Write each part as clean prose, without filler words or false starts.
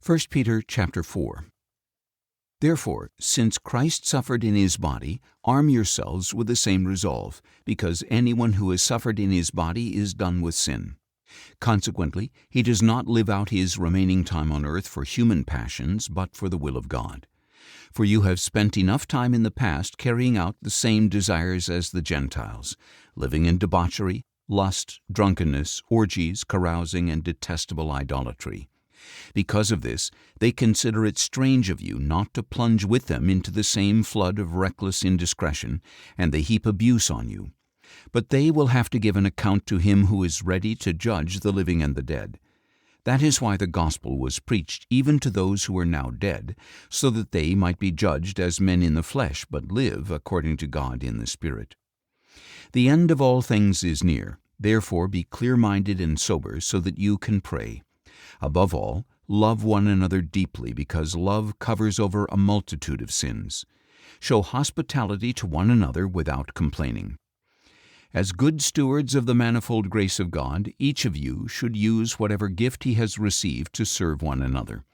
1 Peter chapter 4. Therefore, since Christ suffered in his body, arm yourselves with the same resolve, because anyone who has suffered in his body is done with sin. Consequently, he does not live out his remaining time on earth for human passions, but for the will of God. For you have spent enough time in the past carrying out the same desires as the Gentiles, living in debauchery, lust, drunkenness, orgies, carousing, and detestable idolatry. Because of this, they consider it strange of you not to plunge with them into the same flood of reckless indiscretion, and they heap abuse on you. But they will have to give an account to him who is ready to judge the living and the dead. That is why the gospel was preached even to those who are now dead, so that they might be judged as men in the flesh, but live according to God in the Spirit. The end of all things is near. Therefore be clear-minded and sober, so that you can pray. Above all, love one another deeply, because love covers over a multitude of sins. Show hospitality to one another without complaining. As good stewards of the manifold grace of God, each of you should use whatever gift he has received to serve one another.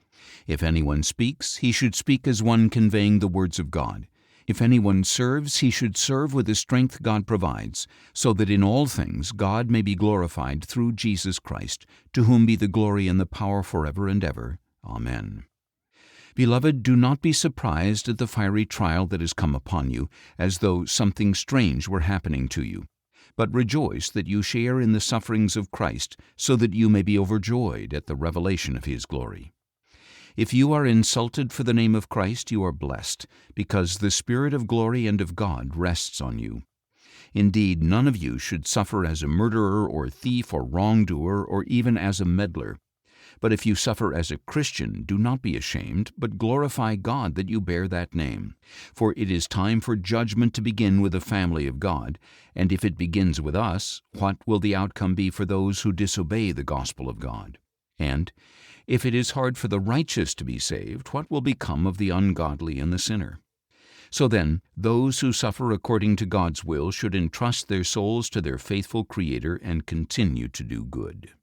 If anyone speaks, he should speak as one conveying the words of God. If anyone serves, he should serve with the strength God provides, so that in all things God may be glorified through Jesus Christ, to whom be the glory and the power forever and ever. Amen. Beloved, do not be surprised at the fiery trial that has come upon you, as though something strange were happening to you. But rejoice that you share in the sufferings of Christ, so that you may be overjoyed at the revelation of his glory. If you are insulted for the name of Christ, you are blessed, because the Spirit of glory and of God rests on you. Indeed, none of you should suffer as a murderer or thief or wrongdoer or even as a meddler. But if you suffer as a Christian, do not be ashamed, but glorify God that you bear that name. For it is time for judgment to begin with the family of God, and if it begins with us, what will the outcome be for those who disobey the gospel of God? And if it is hard for the righteous to be saved, what will become of the ungodly and the sinner? So then, those who suffer according to God's will should entrust their souls to their faithful Creator and continue to do good.